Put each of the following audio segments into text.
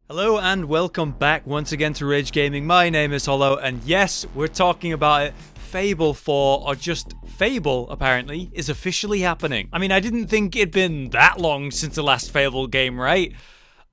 Hello and welcome back once again to Rage Gaming. My name is Hollow, and yes, we're talking about it. Fable 4, or just Fable, apparently, is officially happening. I mean, I didn't think it'd been that long since the last Fable game, right?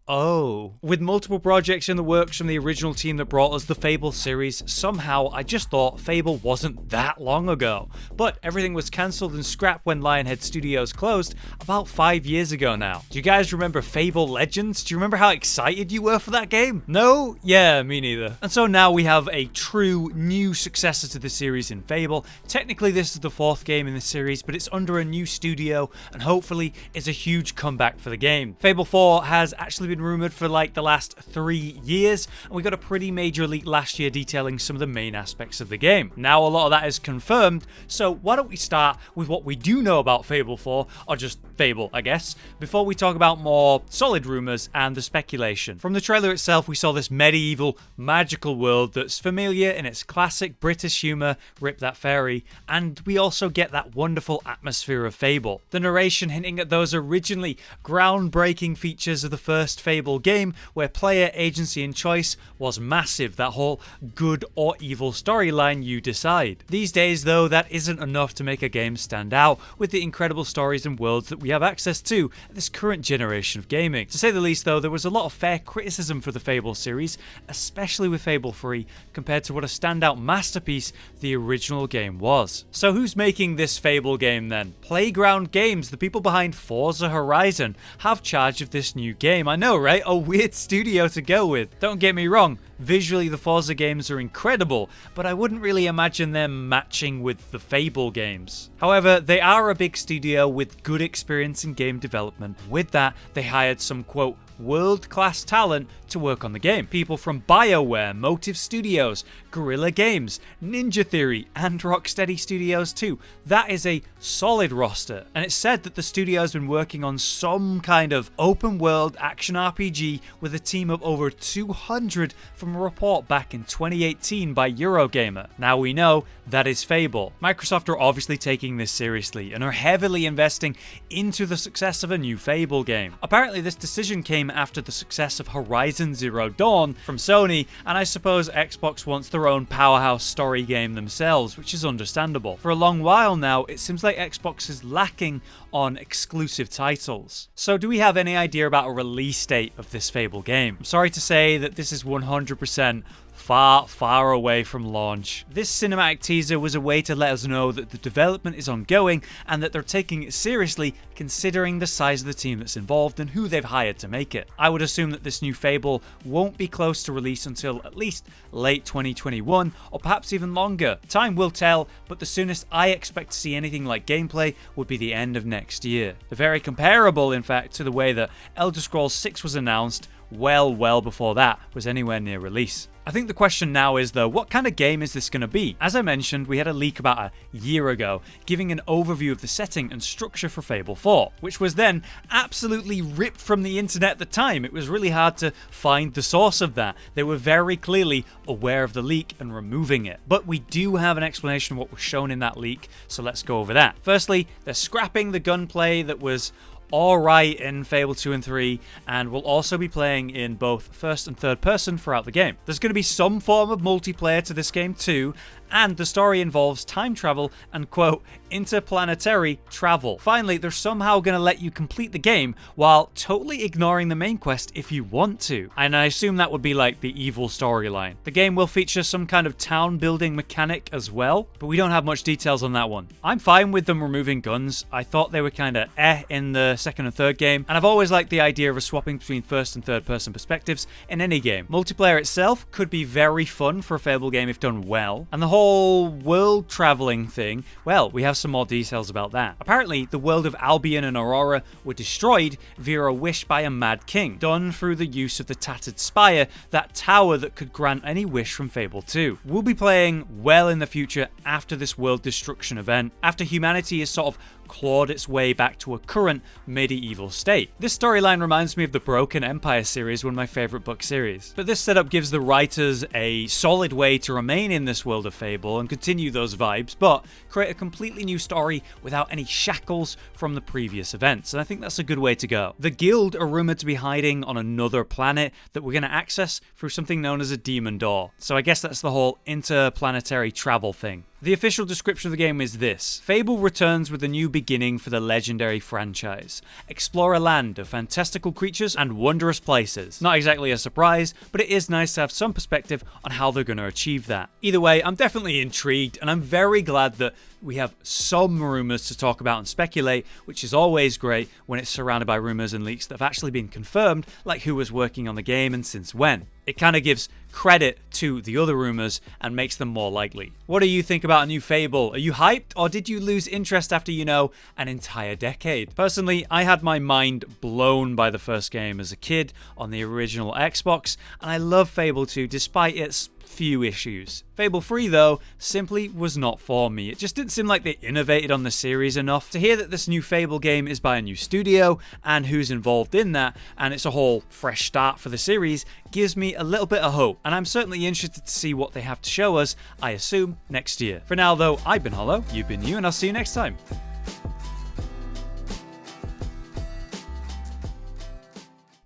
Oh. With multiple projects in the works from the original team that brought us the Fable series, somehow I just thought Fable wasn't that long ago. But everything was cancelled and scrapped when Lionhead Studios closed about 5 years ago now. Do you guys remember Fable Legends? Do you remember how excited you were for that game? No? Yeah, me neither. And so now we have a true new successor to the series in Fable. Technically this is the fourth game in the series, but it's under a new studio and hopefully is a huge comeback for the game. Fable 4 has actually been rumored for like the last 3 years, and we got a pretty major leak last year detailing some of the main aspects of the game. Now a lot of that is confirmed, so why don't we start with what we do know about Fable 4, or just Fable, I guess, before we talk about more solid rumors and the speculation. From the trailer itself, we saw this medieval, magical world that's familiar in its classic British humour, Rip That Fairy, and we also get that wonderful atmosphere of Fable. The narration hinting at those originally groundbreaking features of the first Fable game, where player agency and choice was massive, that whole good or evil storyline you decide. These days though, that isn't enough to make a game stand out with the incredible stories and worlds that we have access to at this current generation of gaming. To say the least though, there was a lot of fair criticism for the Fable series, especially with Fable 3, compared to what a standout masterpiece the original game was. So who's making this Fable game then? Playground Games, the people behind Forza Horizon, have charge of this new game. I know, right? A weird studio to go with. Don't get me wrong, visually the Forza games are incredible, but I wouldn't really imagine them matching with the Fable games. However, they are a big studio with good experience in game development. With that, they hired some quote world-class talent to work on the game. People from BioWare, Motive Studios, Guerrilla Games, Ninja Theory, and Rocksteady Studios too. That is a solid roster, and it's said that the studio has been working on some kind of open-world action RPG with a team of over 200 from a report back in 2018 by Eurogamer. Now we know that is Fable. Microsoft are obviously taking this seriously and are heavily investing into the success of a new Fable game. Apparently this decision came after the success of Horizon Zero Dawn from Sony, and I suppose Xbox wants their own powerhouse story game themselves, which is understandable. For a long while now, it seems like Xbox is lacking on exclusive titles. So do we have any idea about a release date of this Fable game? I'm sorry to say that this is 100% far away from launch. This cinematic teaser was a way to let us know that the development is ongoing and that they're taking it seriously considering the size of the team that's involved and who they've hired to make it. I would assume that this new Fable won't be close to release until at least late 2021 or perhaps even longer. Time will tell, but the soonest I expect to see anything like gameplay would be the end of next year. They're very comparable, in fact, to the way that Elder Scrolls 6 was announced well before that was anywhere near release. I think the question now is though, what kind of game is this going to be? As I mentioned, we had a leak about a year ago giving an overview of the setting and structure for Fable 4, which was then absolutely ripped from the internet at the time. It was really hard to find the source of that. They were very clearly aware of the leak and removing it. But we do have an explanation of what was shown in that leak, so let's go over that. Firstly, they're scrapping the gunplay that was alright in Fable 2 and 3, and will also be playing in both first and third person throughout the game. There's going to be some form of multiplayer to this game too, and the story involves time travel and quote interplanetary travel. Finally, they're somehow going to let you complete the game while totally ignoring the main quest if you want to, and I assume that would be like the evil storyline. The game will feature some kind of town building mechanic as well, but we don't have much details on that one. I'm fine with them removing guns. I thought they were kind of in the second and third game, and I've always liked the idea of swapping between first and third person perspectives in any game. Multiplayer itself could be very fun for a Fable game if done well, and the whole world traveling thing, well, we have some more details about that. Apparently, the world of Albion and Aurora were destroyed via a wish by a mad king, done through the use of the Tattered Spire, that tower that could grant any wish from Fable 2. We'll be playing well in the future after this world destruction event, after humanity is sort of clawed its way back to a current medieval state. This storyline reminds me of the Broken Empire series, one of my favorite book series. But this setup gives the writers a solid way to remain in this world of Fable and continue those vibes, but create a completely new story without any shackles from the previous events, and I think that's a good way to go. The guild are rumored to be hiding on another planet that we're going to access through something known as a demon door, so I guess that's the whole interplanetary travel thing. The official description of the game is this: Fable returns with a new beginning for the legendary franchise. Explore a land of fantastical creatures and wondrous places. Not exactly a surprise, but it is nice to have some perspective on how they're going to achieve that. Either way, I'm definitely intrigued, and I'm very glad that we have some rumors to talk about and speculate, which is always great when it's surrounded by rumors and leaks that have actually been confirmed, like who was working on the game and since when. It kind of gives credit to the other rumors and makes them more likely. What do you think about a new Fable? Are you hyped, or did you lose interest after, an entire decade? Personally, I had my mind blown by the first game as a kid on the original Xbox, and I love Fable 2 despite its few issues. Fable 3, though, simply was not for me. It just didn't seem like they innovated on the series enough. To hear that this new Fable game is by a new studio and who's involved in that, and it's a whole fresh start for the series, gives me a little bit of hope, and I'm certainly interested to see what they have to show us, I assume, next year. For now, though, I've been Hollow, you've been you, and I'll see you next time.